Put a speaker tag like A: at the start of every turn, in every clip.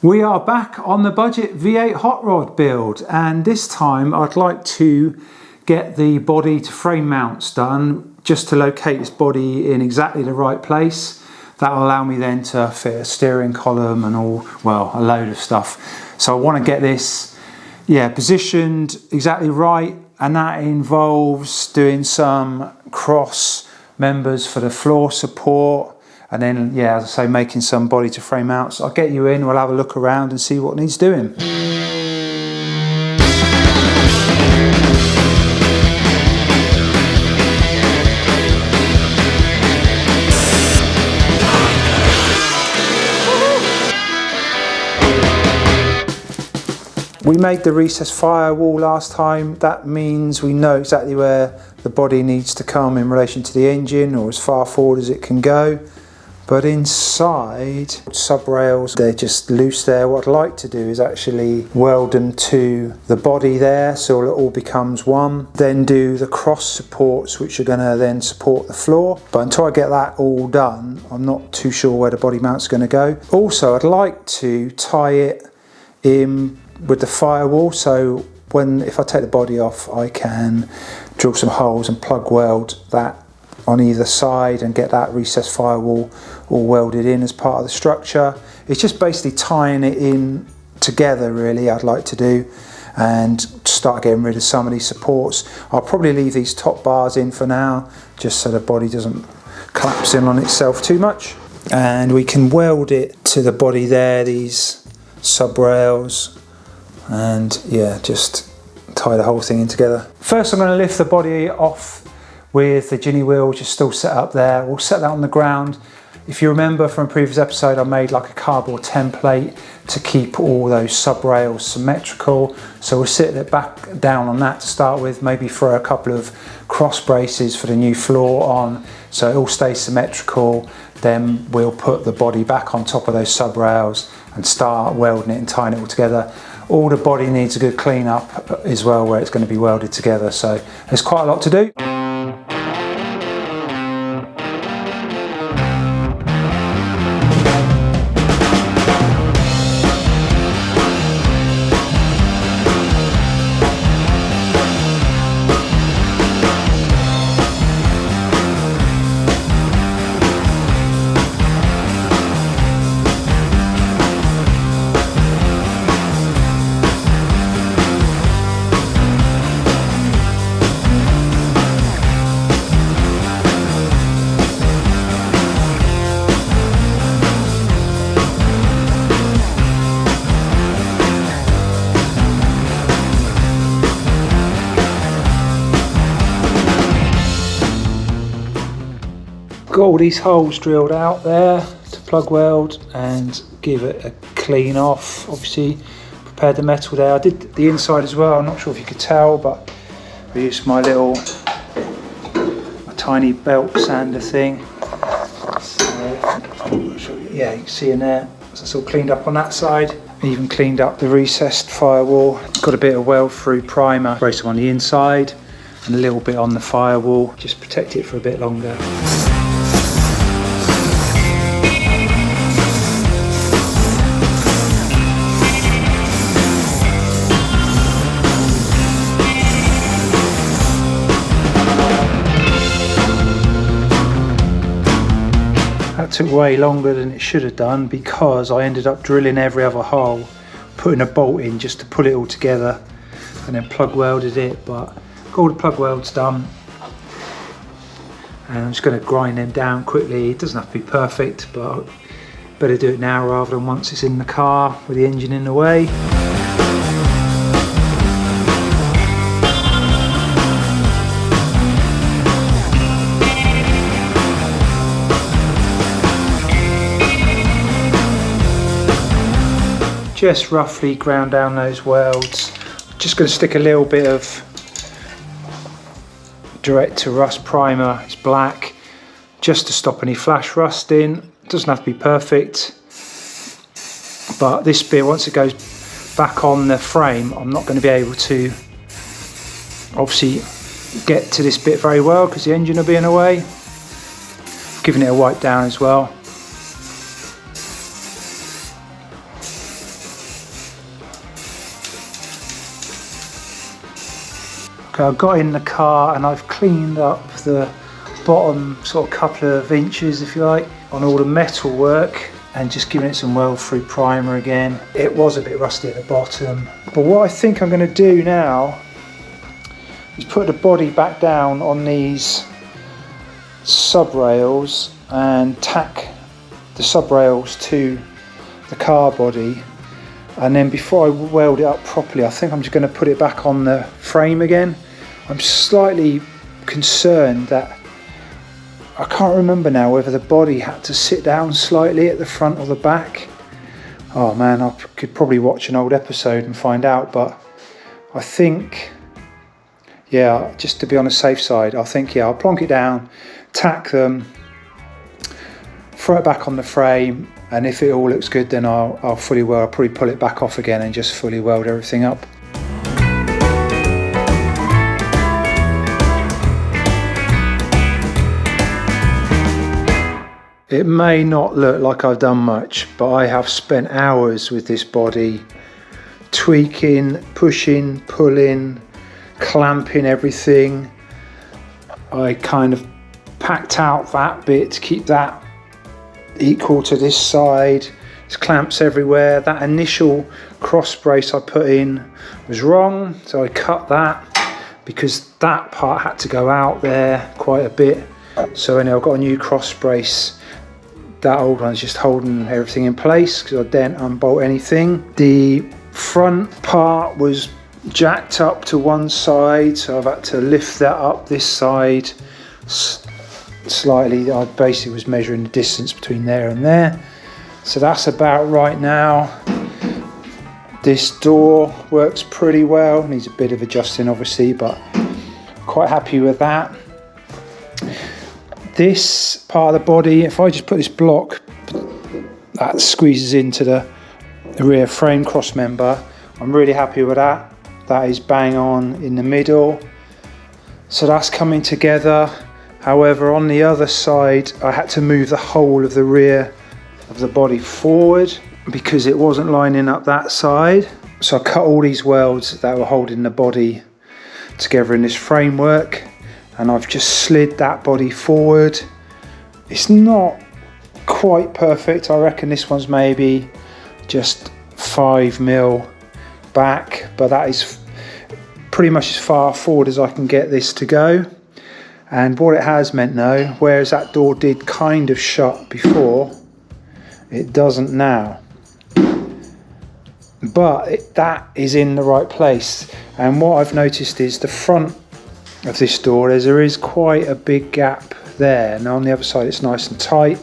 A: We are back on the budget V8 Hotrod build, and this time I'd like to get the body to frame mounts done, just to locate this body in exactly the right place. That will allow me then to fit a steering column and all, well, a load of stuff. So I want to get this, positioned exactly right, and that involves doing some cross members for the floor support. And then, as I say, making some body to frame mounts. I'll get you in, we'll have a look around and see what needs doing. We made the recessed firewall last time. That means we know exactly where the body needs to come in relation to the engine, or as far forward as it can go. But inside, sub rails, they're just loose there. What I'd like to do is actually weld them to the body there so it all becomes one. Then do the cross supports, which are going to then support the floor. But until I get that all done, I'm not too sure where the body mount's going to go. Also, I'd like to tie it in with the firewall, so if I take the body off, I can drill some holes and plug weld that on either side and get that recessed firewall all welded in as part of the structure. It's just basically tying it in together, really, I'd like to do, and start getting rid of some of these supports. I'll probably leave these top bars in for now, just so the body doesn't collapse in on itself too much. And we can weld it to the body there, these sub rails, and just tie the whole thing in together. First, I'm going to lift the body off with the Ginny wheel, which is still set up there. We'll set that on the ground. If you remember from a previous episode, I made like a cardboard template to keep all those sub rails symmetrical. So we'll sit it back down on that to start with, maybe throw a couple of cross braces for the new floor on, so it all stays symmetrical. Then we'll put the body back on top of those sub rails and start welding it and tying it all together. All the body needs a good clean up as well, where it's going to be welded together. So there's quite a lot to do. Got all these holes drilled out there to plug weld and give it a clean off. Obviously prepared the metal there. I did the inside as well. I'm not sure if you could tell, but I used my tiny belt sander thing. So, you can see in there. So it's all cleaned up on that side. Even cleaned up the recessed firewall. Got a bit of weld through primer, brace on the inside and a little bit on the firewall. Just protect it for a bit longer. That took way longer than it should have done because I ended up drilling every other hole, putting a bolt in just to pull it all together, and then plug welded it. But got all the plug welds done, and I'm just going to grind them down quickly. It doesn't have to be perfect, but better do it now rather than once it's in the car with the engine in the way. Just roughly ground down those welds. Just going to stick a little bit of direct to rust primer, it's black, just to stop any flash rusting. It doesn't have to be perfect, but this bit, once it goes back on the frame, I'm not going to be able to obviously get to this bit very well because the engine will be in the way. Giving it a wipe down as well. Okay, I got in the car and I've cleaned up the bottom sort of couple of inches, if you like, on all the metal work, and just giving it some weld-through primer again. It was a bit rusty at the bottom, but what I think I'm going to do now is put the body back down on these sub rails and tack the sub rails to the car body, and then before I weld it up properly, I think I'm just going to put it back on the frame again. I'm slightly concerned that I can't remember now whether the body had to sit down slightly at the front or the back. Oh man, I could probably watch an old episode and find out, but I think, yeah, just to be on the safe side, I think, yeah, I'll plonk it down, tack them, throw it back on the frame, and if it all looks good, then I'll fully weld. I'll probably pull it back off again and just fully weld everything up. It may not look like I've done much, but I have spent hours with this body, tweaking, pushing, pulling, clamping everything. I kind of packed out that bit to keep that equal to this side. There's clamps everywhere. That initial cross brace I put in was wrong, so I cut that because that part had to go out there quite a bit. So anyway, I've got a new cross brace. That old one's just holding everything in place because I didn't unbolt anything. The front part was jacked up to one side, so I've had to lift that up this side slightly. I basically was measuring the distance between there and there, so that's about right now. This door works pretty well, needs a bit of adjusting obviously, but quite happy with that. This part of the body, if I just put this block that squeezes into the rear frame cross member, I'm really happy with that. That is bang on in the middle, so that's coming together. However, on the other side, I had to move the whole of the rear of the body forward because it wasn't lining up that side. So I cut all these welds that were holding the body together in this framework, and I've just slid that body forward. It's not quite perfect. I reckon this one's maybe just 5mm back, but that is pretty much as far forward as I can get this to go. And what it has meant now, whereas that door did kind of shut before, it doesn't now. But that is in the right place. And what I've noticed is the front of this door, there is quite a big gap there. Now on the other side it's nice and tight.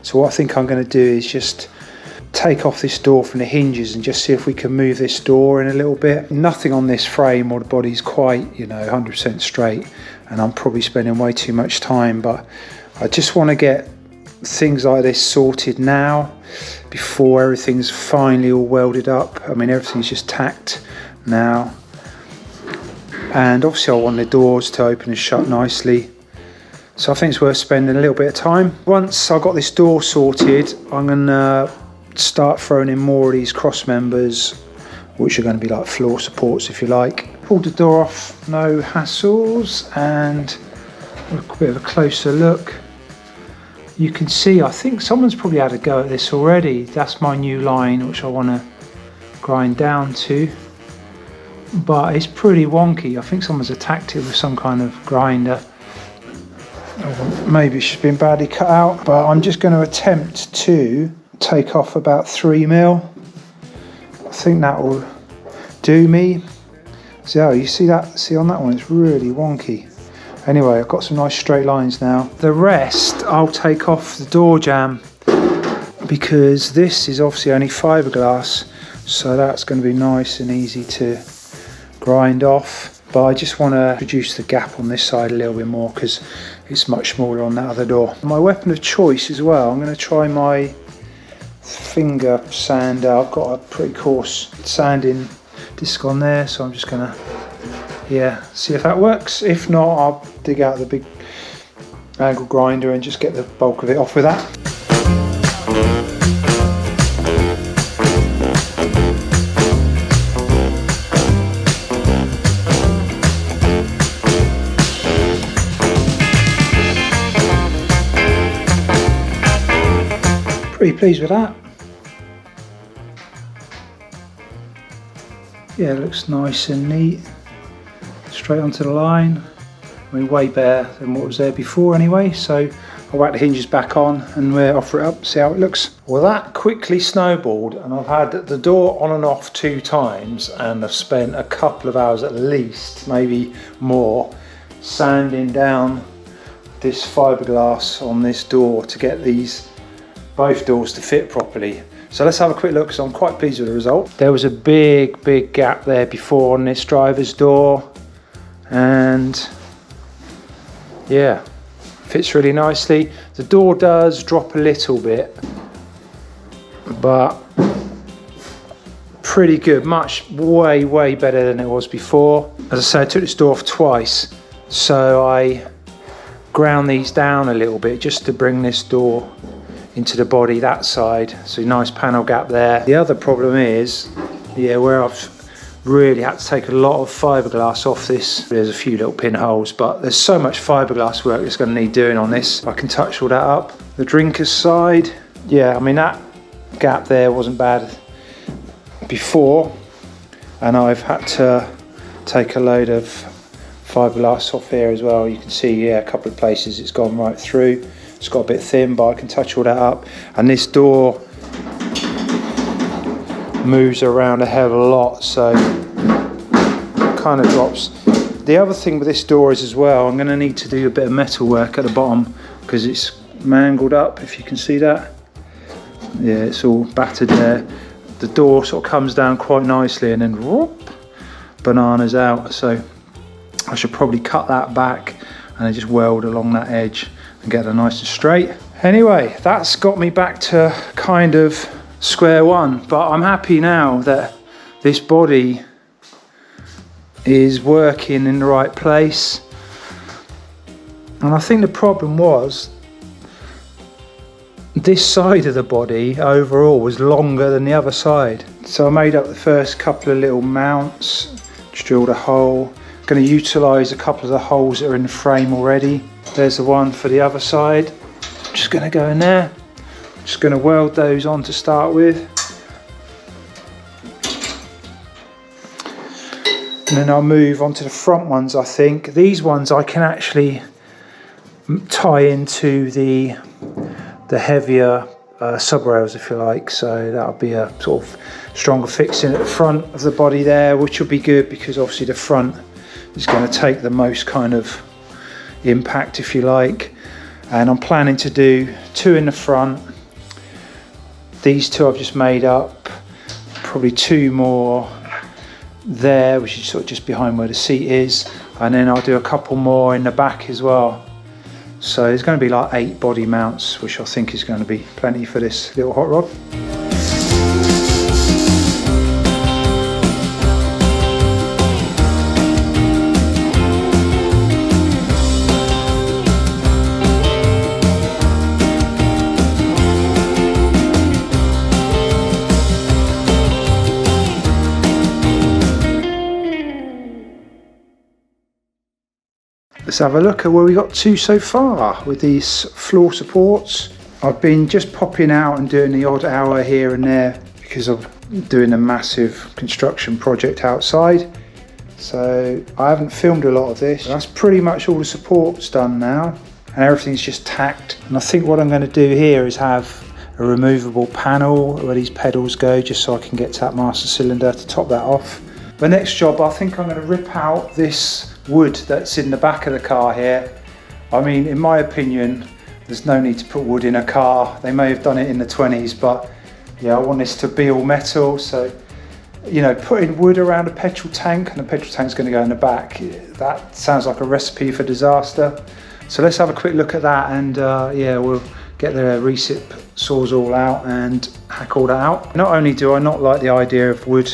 A: So what I think I'm going to do is just take off this door from the hinges and just see if we can move this door in a little bit. Nothing on this frame or the body's quite, 100% straight, and I'm probably spending way too much time, but I just want to get things like this sorted now before everything's finally all welded up. I mean, everything's just tacked now, and obviously I want the doors to open and shut nicely, so I think it's worth spending a little bit of time. Once I've got this door sorted, I'm gonna start throwing in more of these cross members, which are going to be like floor supports if you like. Pulled the door off, no hassles, and a bit of a closer look. You can see, I think someone's probably had a go at this already. That's my new line, which I want to grind down to, but it's pretty wonky. I think someone's attacked it with some kind of grinder. Or maybe it's just been badly cut out, but I'm just going to attempt to take off about 3mm. I think that will do me. So you see that? See on that one, it's really wonky. Anyway, I've got some nice straight lines now. The rest I'll take off the door jamb because this is obviously only fiberglass, so that's going to be nice and easy to grind off. But I just want to reduce the gap on this side a little bit more because it's much smaller on that other door. My weapon of choice as well, I'm going to try my finger sander. I've got a pretty coarse sanding disc on there, so I'm just gonna see if that works. If not, I'll dig out the big angle grinder and just get the bulk of it off with that. pretty pleased with that. Yeah, it looks nice and neat. Straight onto the line. I mean, way better than what was there before anyway. So I'll whack the hinges back on and we'll offer it up, see how it looks. Well, that quickly snowballed, and I've had the door on and off 2 times, and I've spent a couple of hours at least, maybe more, sanding down this fiberglass on this door to get both doors to fit properly. So let's have a quick look, because I'm quite pleased with the result. There was a big gap there before on this driver's door, and yeah, fits really nicely. The door does drop a little bit, but pretty good, way better than it was before. As I say, I took this door off twice, so I ground these down a little bit just to bring this door into the body that side. So nice panel gap there. The other problem is, yeah, where I've really had to take a lot of fiberglass off this. There's a few little pinholes, but there's so much fiberglass work that's going to need doing on this. I can touch all that up. The drinker's side, yeah, I mean that gap there wasn't bad before, and I've had to take a load of fiberglass off here as well. You can see, yeah, a couple of places it's gone right through. It's got a bit thin, but I can touch all that up. And this door moves around a hell of a lot, so it kind of drops. The other thing with this door is as well, I'm going to need to do a bit of metal work at the bottom because it's mangled up, if you can see that. Yeah, it's all battered there. The door sort of comes down quite nicely and then whoop, bananas out. So I should probably cut that back and then just weld along that edge and get it nice and straight. Anyway, that's got me back to kind of square one, but I'm happy now that this body is working in the right place. And I think the problem was this side of the body overall was longer than the other side. So I made up the first couple of little mounts, just drilled a hole. Going to utilise a couple of the holes that are in the frame already. There's the one for the other side. Just going to go in there. Just going to weld those on to start with. And then I'll move on to the front ones, I think. These ones I can actually tie into the heavier sub rails, if you like. So that'll be a sort of stronger fixing at the front of the body there, which will be good because obviously the front is going to take the most kind of impact, if you like. And I'm planning to do 2 in the front. These 2 I've just made up, probably 2 more there, which is sort of just behind where the seat is, and then I'll do a couple more in the back as well. So there's going to be like 8 body mounts, which I think is going to be plenty for this little hot rod. Let's have a look at where we got to so far with these floor supports. I've been just popping out and doing the odd hour here and there because I'm doing a massive construction project outside. So I haven't filmed a lot of this. That's pretty much all the supports done now, and everything's just tacked. And I think what I'm going to do here is have a removable panel where these pedals go, just so I can get to that master cylinder to top that off. The next job, I think I'm going to rip out this wood that's in the back of the car here. I mean, in my opinion, there's no need to put wood in a car. They may have done it in the 20s, but yeah, I want this to be all metal. So, you know, putting wood around a petrol tank, and the petrol tank's going to go in the back, that sounds like a recipe for disaster. So let's have a quick look at that, and yeah, we'll get the recip saws all out and hack all that out. Not only do I not like the idea of wood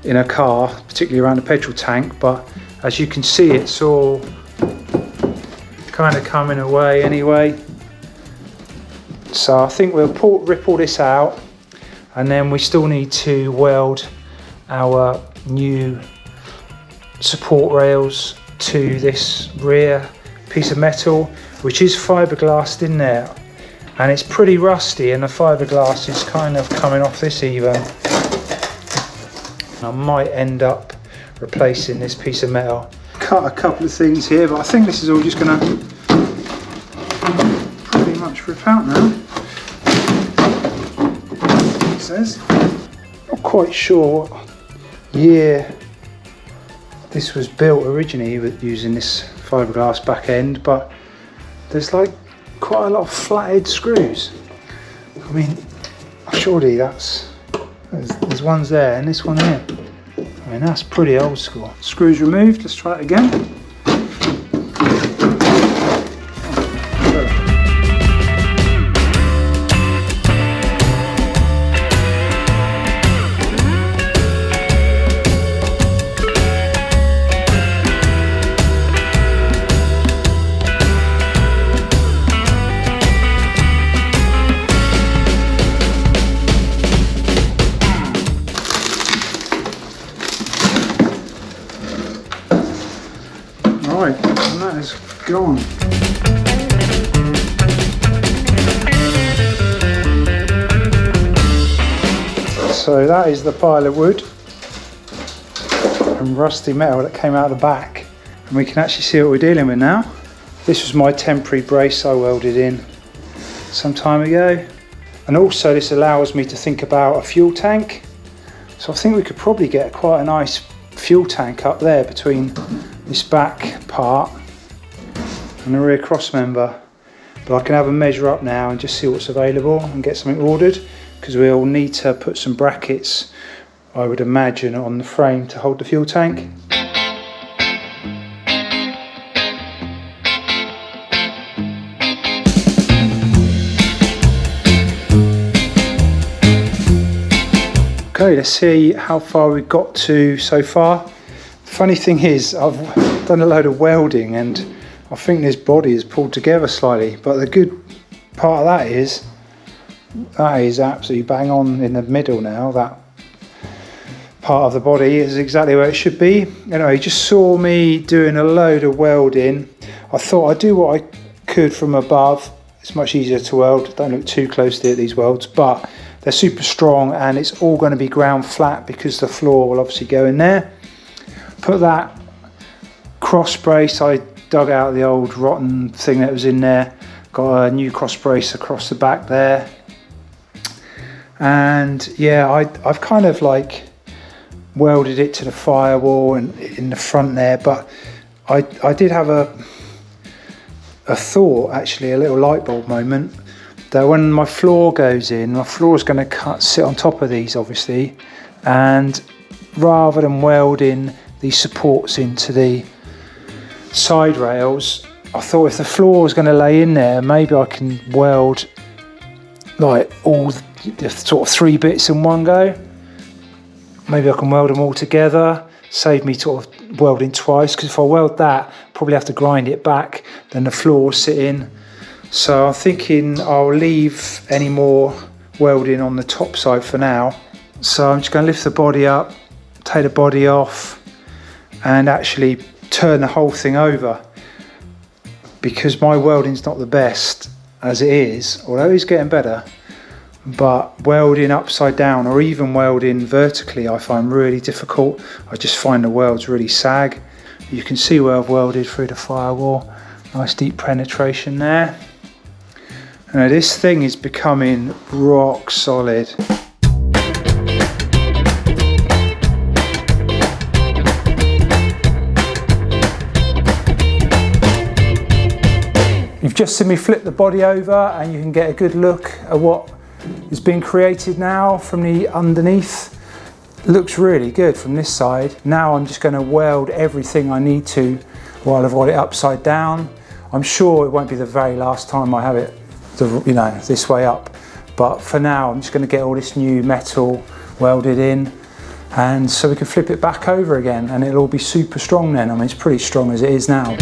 A: in a car, particularly around a petrol tank, but as you can see, it's all kind of coming away anyway. So I think we'll rip all this out, and then we still need to weld our new support rails to this rear piece of metal, which is fiberglassed in there. and it's pretty rusty, and the fiberglass is kind of coming off this even. I might end up replacing this piece of metal. Cut a couple of things here, but I think this is all just going to pretty much rip out now. It says. Not quite sure what year this was built originally with using this fiberglass back end, but there's like quite a lot of flathead screws. I mean, surely there's ones there and this one here. I mean, that's pretty old school. Screws removed, let's try it again. Right, and that is gone. So that is the pile of wood and rusty metal that came out of the back, and we can actually see what we're dealing with now. This was my temporary brace I welded in some time ago, and also this allows me to think about a fuel tank. So I think we could probably get quite a nice fuel tank up there between this back part and the rear cross member, but I can have a measure up now and just see what's available and get something ordered, because we'll need to put some brackets, I would imagine, on the frame to hold the fuel tank. Okay, let's see how far we've got to so far. Funny thing is, I've done a load of welding and I think this body is pulled together slightly, but the good part of that is absolutely bang on in the middle now. That part of the body is exactly where it should be. Anyway, you just saw me doing a load of welding. I thought I'd do what I could from above. It's much easier to weld. Don't look too closely at these welds, but they're super strong and it's all going to be ground flat because the floor will obviously go in there. Put that cross brace, I dug out the old rotten thing that was in there, got a new cross brace across the back there, and yeah, I've kind of like welded it to the firewall and in the front there, but I did have a thought, actually, a little light bulb moment, that when my floor goes in, my floor is going to sit on top of these obviously, and rather than welding these supports into the side rails, I thought if the floor was going to lay in there, maybe I can weld like all the sort of 3 bits in one go. Maybe I can weld them all together, save me sort of welding twice, because if I weld that, probably have to grind it back, then the floor will sit in. So I'm thinking I'll leave any more welding on the top side for now. So I'm just going to lift the body up, take the body off, and actually turn the whole thing over, because my welding's not the best as it is, although it's getting better. But welding upside down or even welding vertically I find really difficult. I just find the welds really sag. You can see where I've welded through the firewall. Nice deep penetration there. Now this thing is becoming rock solid. You've just seen me flip the body over and you can get a good look at what is being created now from the underneath. It looks really good from this side. Now I'm just going to weld everything I need to while I've got it upside down. I'm sure it won't be the very last time I have it, this way up. But for now, I'm just going to get all this new metal welded in, and so we can flip it back over again and it'll all be super strong then. I mean, it's pretty strong as it is now.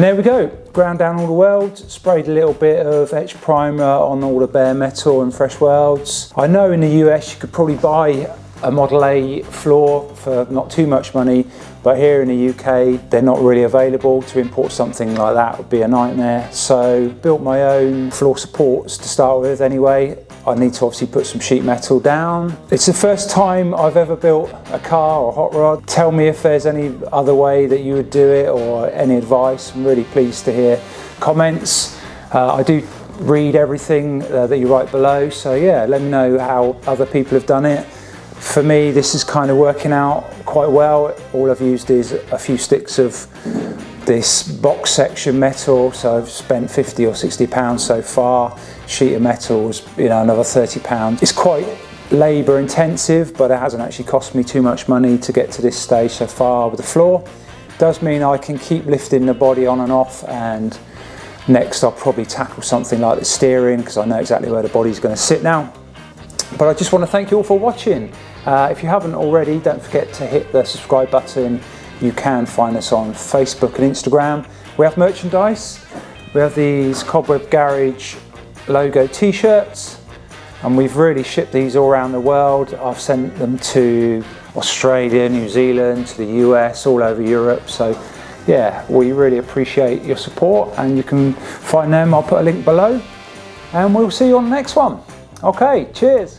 A: there we go, ground down all the welds, sprayed a little bit of etch primer on all the bare metal and fresh welds. I know in the US you could probably buy a Model A floor for not too much money, but here in the UK they're not really available. To import something like that would be a nightmare. So built my own floor supports to start with anyway. I need to obviously put some sheet metal down. It's the first time I've ever built a car or hot rod. Tell me if there's any other way that you would do it or any advice. I'm really pleased to hear comments. I do read everything that you write below, so yeah, let me know how other people have done it. For me, this is kind of working out quite well. All I've used is a few sticks of this box section metal, so I've spent 50 or 60 pounds so far. Sheet of metal is, you know, another 30 pounds. It's quite labour intensive, but it hasn't actually cost me too much money to get to this stage so far with the floor. Does mean I can keep lifting the body on and off, and next I'll probably tackle something like the steering, because I know exactly where the body's going to sit now. But I just want to thank you all for watching. If you haven't already, don't forget to hit the subscribe button. You can find us on Facebook and Instagram. We have merchandise. We have these Cobweb Garage logo t-shirts, and we've really shipped these all around the world. I've sent them to Australia, New Zealand, to the US, all over Europe. So yeah, we really appreciate your support, and you can find them. I'll put a link below, and we'll see you on the next one. Okay, cheers.